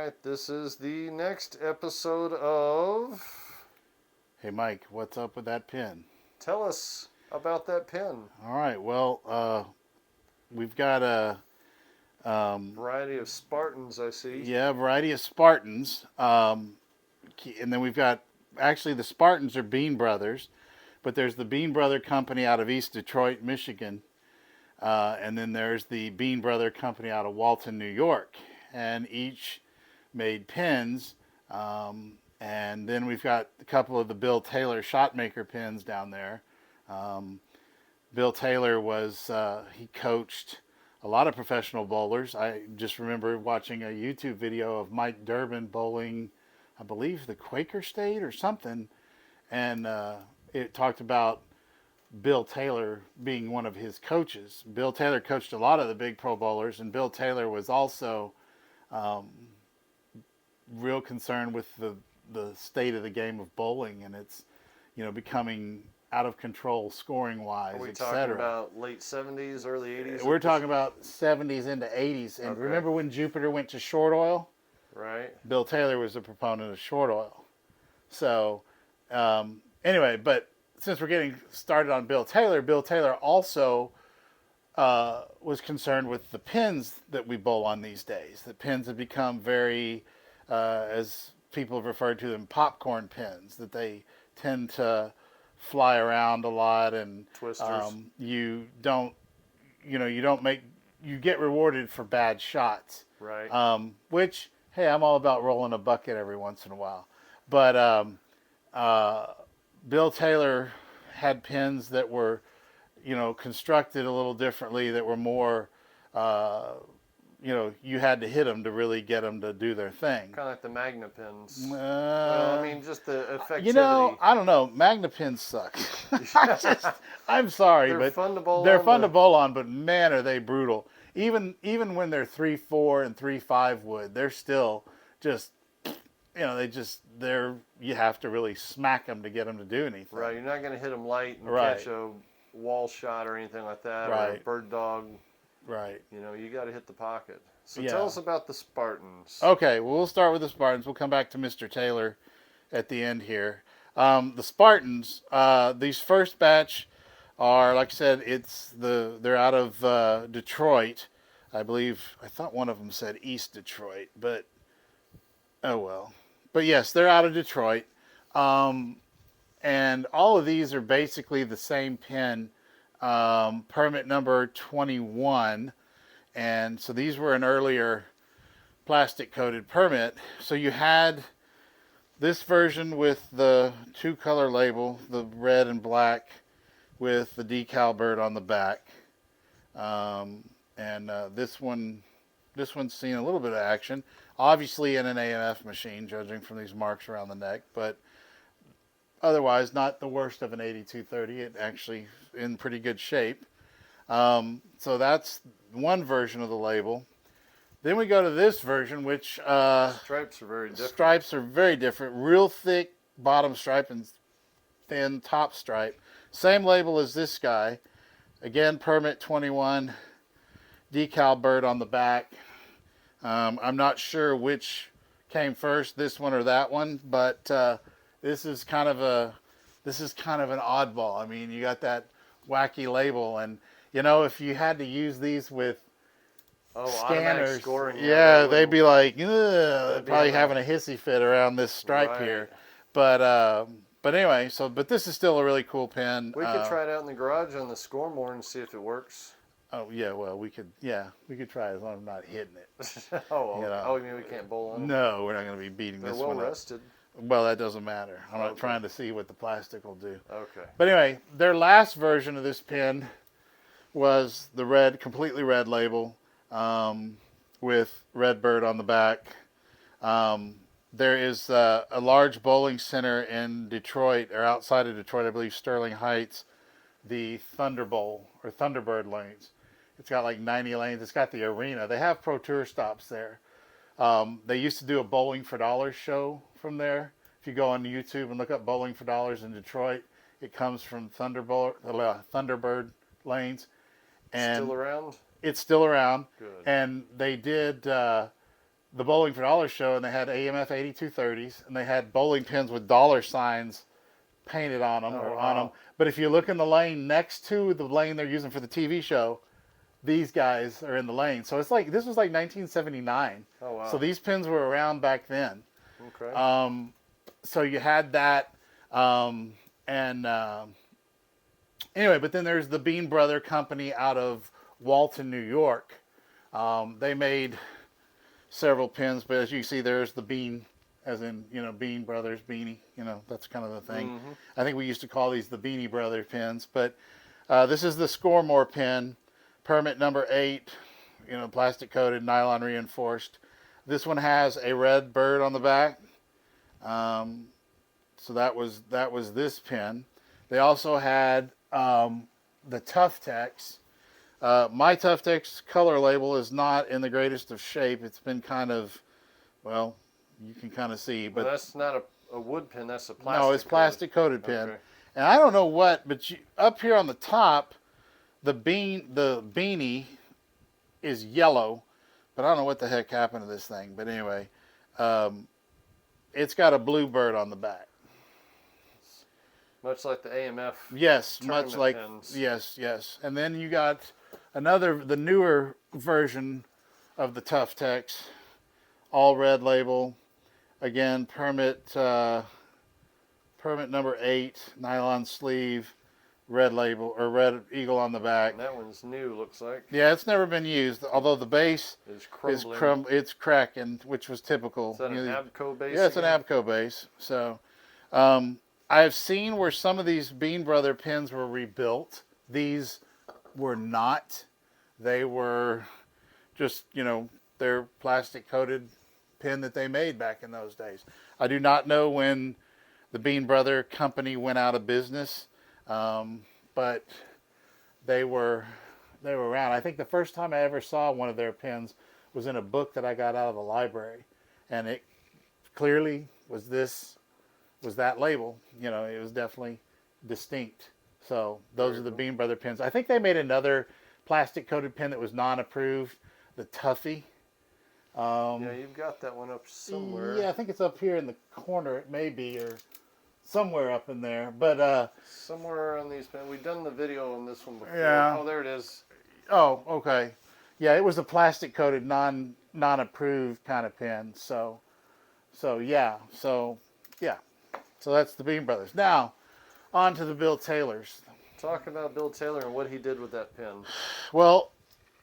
right, this is the next episode of Hey Mike, what's up with that pin? Tell Us About That Pen. All right, well, we've got a Variety of Spartans, I see. variety of Spartans, and then we've got actually the Spartans are Bean Brothers, but there's the Bean Brother Company out of East Detroit, Michigan, and then there's the Bean Brother Company out of Walton, New York, and each made pins. And then we've got a couple of the Bill Taylor Shotmaker pins down there. Bill Taylor he coached a lot of professional bowlers. I just remember watching a YouTube video of Mike Durbin bowling, I believe the Quaker State or something, and it talked about Bill Taylor being one of his coaches. Bill Taylor coached a lot of the big pro bowlers, and Bill Taylor was also real concerned with the state of the game of bowling, and it's becoming out of control scoring wise, Are we etc. talking about late 70s, early 80s? We're talking about 70s into 80s. And Okay. Remember when Jupiter went to short oil? Right. Bill Taylor was a proponent of short oil. So anyway, but since we're getting started on Bill Taylor also was concerned with the pins that we bowl on these days. The pins have become very, as people have referred to them, popcorn pins, that they tend to fly around a lot, and Twisters. you get rewarded for bad shots. Right. Which, hey, I'm all about rolling a bucket every once in a while. But Bill Taylor had pins that were, constructed a little differently, that were more, you had to hit them to really get them to do their thing. Kind of like the Magna pins. Well, I mean, just the effectivity. I don't know. Magna pins suck. I'm sorry, They're but fun to bowl they're on, fun but- to bowl on, but man, are they brutal. Even when they're 3-4 and 3-5 wood, they're still just, you have to really smack them to get them to do anything. Right, you're not going to hit them light and Right. catch a wall shot or anything like that, or a Right. bird dog. Right. You got to hit the pocket. So Yeah. tell us about the Spartans. Okay, well, we'll start with the Spartans. We'll come back to Mr. Taylor at the end here. The Spartans, these first batch are, like I said, they're out of Detroit. I thought one of them said East Detroit, but oh well. But yes, they're out of Detroit. And all of these are basically the same pin, permit number 21. And so these were an earlier plastic coated permit. So you had this version with the two color label, the red and black, with the decal bird on the back. This one's seen a little bit of action, obviously in an AMF machine, judging from these marks around the neck, but otherwise not the worst of an 8230. It actually in pretty good shape. So that's one version of the label. Then we go to this version, which Stripes are very different. stripes are very different. Real thick bottom stripe and thin top stripe. Same label as this guy. Again, permit 21, decal bird on the back. I'm not sure which came first, this one or that one, but this is kind of an oddball. I mean, you got that wacky label, and if you had to use these with Automatic scanners, scoring. they'd be like, ugh, probably having a hissy fit around this stripe Right. here. But anyway, but this is still a really cool pen. We could try it out in the garage on the Scoremore and see if it works. Oh yeah, well we could try as long as I'm not hitting it. You mean we can't bowl on them? No, we're not going to be beating They're this well one up. rested. Well, that doesn't matter. I'm not Okay. trying to see what the plastic will do. Okay. But anyway, their last version of this pen was the completely red label, with red bird on the back. There is a large bowling center in Detroit, or outside of Detroit, I believe Sterling Heights, the Thunder Bowl or Thunderbird lanes. It's got like 90 lanes. It's got the arena. They have Pro Tour stops there. They used to do a Bowling for Dollars show from there. If you go on YouTube and look up Bowling for Dollars in Detroit, it comes from Thunderbird lanes. And Still around? it's still around. Good. And they did the Bowling for Dollars show, and they had AMF 8230s, and they had bowling pins with dollar signs painted on them on them. But if you look in the lane next to the lane they're using for the TV show, these guys are in the lane. So it's like this was like 1979. Oh wow! So these pins were around back then. Okay. So you had that, anyway. But then there's the Bean Brother Company out of Walton, New York. They made several pins, but as you see, there's the Bean, as in, Bean Brothers, Beanie, that's kind of the thing. Mm-hmm. I think we used to call these the Beanie Brother pins, but this is the Scoremore pin, permit number 8, plastic coated, nylon reinforced. This one has a red bird on the back. So that was this pin. They also had the Tough Tex. My Tough Tex color label is not in the greatest of shape. It's been kind of, well, you can kind of see. But that's not a wood pin. That's a plastic. No, it's plastic coated pin. Okay. And I don't know what, but up here on the top, the beanie is yellow, but I don't know what the heck happened to this thing. But anyway, it's got a blue bird on the back. Much like the AMF. Yes, much like pins. yes. And then you got the newer version of the Tough Tex, all red label. Again, permit number 8, nylon sleeve, red label or red eagle on the back. And that one's new, looks like. Yeah, it's never been used, although the base is crumbling. It's cracking, which was typical. Is that an Abco base? Yeah, it's an Abco base. So, I've seen where some of these Bean Brother pins were rebuilt. These were not. They were just, they're plastic coated pin that they made back in those days. I do not know when the Bean Brother Company went out of business, but they were around. I think the first time I ever saw one of their pins was in a book that I got out of the library, and it clearly was that label. It was definitely distinct. So those are the Bean Brother pins. I think they made another plastic coated pin that was non-approved, the Tuffy. Yeah, you've got that one up somewhere. Yeah, I think it's up here in the corner. It may be, or somewhere up in there. But somewhere on these pins. We've done the video on this one before. Yeah. Oh, there it is. Oh, okay. Yeah, it was a plastic coated, non-approved kind of pin. So yeah. So that's the Bean Brothers. Now, on to the Bill Taylors. Talk about Bill Taylor and what he did with that pin. Well,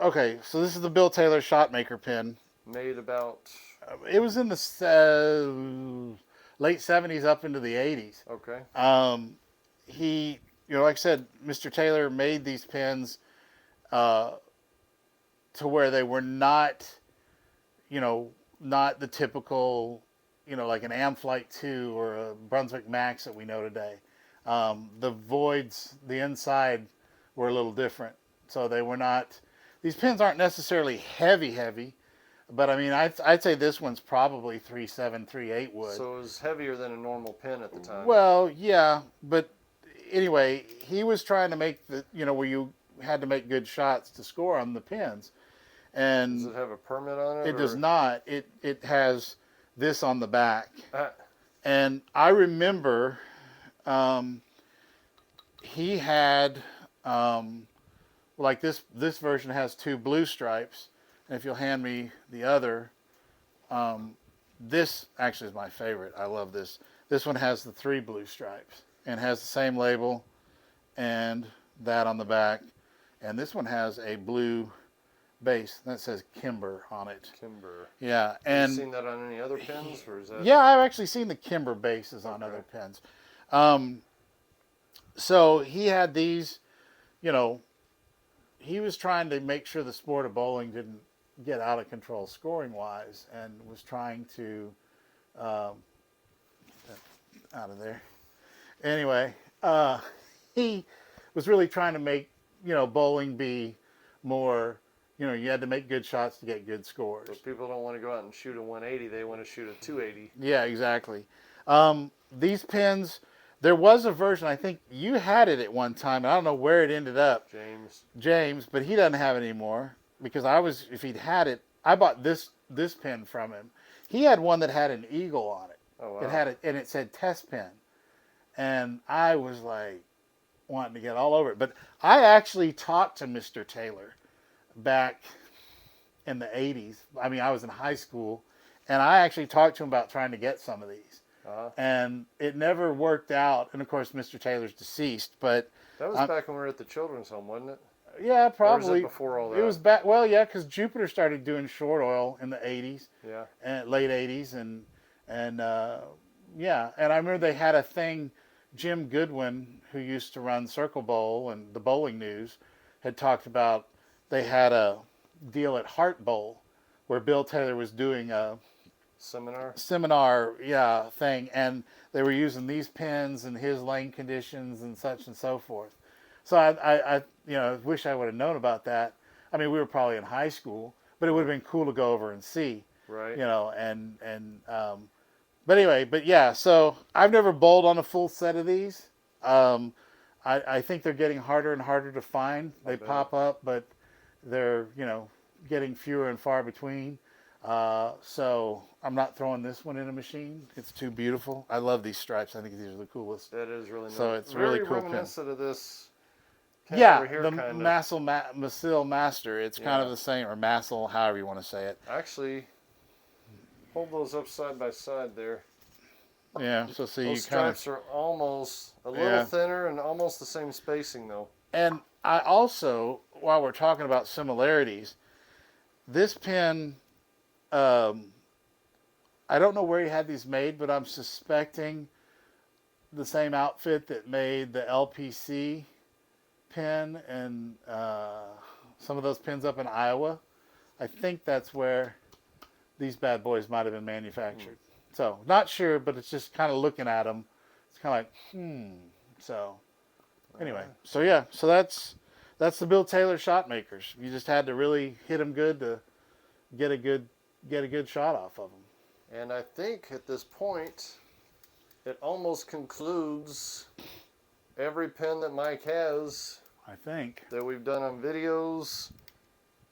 okay, so this is the Bill Taylor Shotmaker pin. Made about... It was in the late 70s up into the 80s. Okay. He, like I said, Mr. Taylor made these pins to where they were not, not the typical, like an Amflight 2 or a Brunswick Max that we know today. The voids, the inside, were a little different. So they were not, these pins aren't necessarily heavy, but I mean, I'd say this one's probably 3.7, 3.8 wood. So it was heavier than a normal pin at the time. Well, yeah, but anyway, he was trying to make where you had to make good shots to score on the pins. And does it have a permit on it? It does not. It has this on the back. And I remember he had, like this version has 2 blue stripes. And if you'll hand me the other, this actually is my favorite. I love this. This one has the 3 blue stripes and has the same label and that on the back. And this one has a blue base that says Kimber on it. Kimber. Yeah. And have you seen that on any other pins? Or is that... Yeah, I've actually seen the Kimber bases on other pins. So he had these, he was trying to make sure the sport of bowling didn't get out of control scoring wise, and was trying to out of there. Anyway, he was really trying to make bowling be more, you had to make good shots to get good scores. But people don't want to go out and shoot a 180; they want to shoot a 280. Yeah, exactly. These pins, there was a version, I think you had it at one time, and I don't know where it ended up. James, but he doesn't have it anymore. Because if he'd had it, I bought this this pin from him. He had one that had an eagle on it. Oh, wow. It had and it said test pin, and I was like wanting to get all over it. But I actually talked to Mr. Taylor back in the 80s. I mean, I was in high school, and I actually talked to him about trying to get some of these. And it never worked out. And of course, Mr. Taylor's deceased, but that was back when we were at the children's home, wasn't it? Yeah, probably. Or was it before all that? It was back. Well, yeah, because Jupiter started doing short oil in the 80s. Yeah. And late 80s, and yeah, and I remember they had a thing. Jim Goodwin, who used to run Circle Bowl and the Bowling News, had talked about they had a deal at Heart Bowl where Bill Taylor was doing a seminar, yeah, thing, and they were using these pins and his lane conditions and such and so forth. So I wish I would have known about that. I mean, we were probably in high school, but it would have been cool to go over and see, right? But anyway, but yeah. So I've never bowled on a full set of these. I think they're getting harder and harder to find. They pop up, but they're getting fewer and far between. So I'm not throwing this one in a machine. It's too beautiful. I love these stripes. I think these are the coolest. That is really nice. So it's really cool. Very reminiscent of this. Yeah, here, the Masil Master. It's kind of the same, or Masil, however you want to say it. Actually, hold those up side by side there. Yeah, so see, those stripes are almost a little thinner and almost the same spacing, though. And I also, while we're talking about similarities, this pin, I don't know where he had these made, but I'm suspecting the same outfit that made the LPC pin and some of those pins up in Iowa. I think that's where these bad boys might have been manufactured. So, not sure, but it's just kind of looking at them. It's kind of like, So, anyway. So, yeah. So, that's the Bill Taylor shot makers. You just had to really hit them good to get a good shot off of them. And I think at this point, it almost concludes every pin that Mike has. I think. That we've done on videos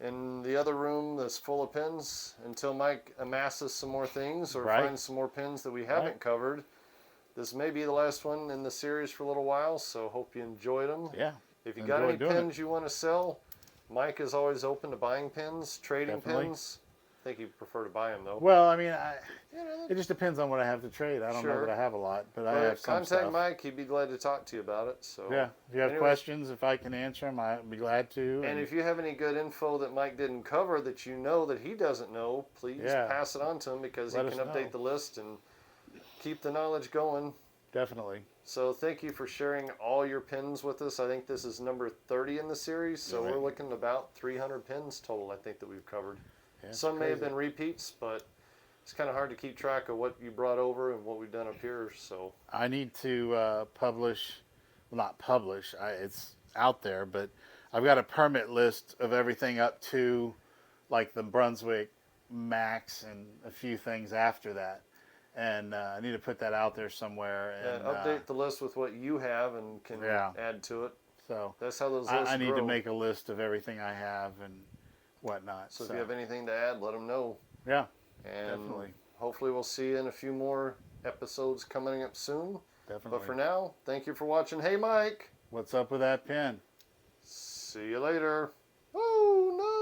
in the other room that's full of pins until Mike amasses some more things or finds some more pins that we haven't covered. This may be the last one in the series for a little while, so hope you enjoyed them. Yeah. If you got any pins you want to sell, Mike is always open to buying pins, trading pins. I think you prefer to buy them, though. Well, I mean, it just depends on what I have to trade. I don't know that I have a lot, but I have some stuff. Contact Mike. He'd be glad to talk to you about it. So yeah, if you have questions, if I can answer them, I'd be glad to. And if you have any good info that Mike didn't cover that you know that he doesn't know, please pass it on to him because he can update the list and keep the knowledge going. Definitely. So thank you for sharing all your pins with us. I think this is number 30 in the series, so we're looking at about 300 pins total, I think, that we've covered. Yeah, some may have been repeats, but it's kind of hard to keep track of what you brought over and what we've done up here. So I need to publish, well, not publish, it's out there, but I've got a permit list of everything up to like the Brunswick Max and a few things after that. And I need to put that out there somewhere. And update the list with what you have and can add to it. So that's how those lists I need grow. to make a list of everything I have and whatnot. So if you have anything to add, let them know. Yeah, and definitely. Hopefully we'll see you in a few more episodes coming up soon. Definitely. But for now, thank you for watching. Hey, Mike. What's up with that pin? See you later. Oh, no.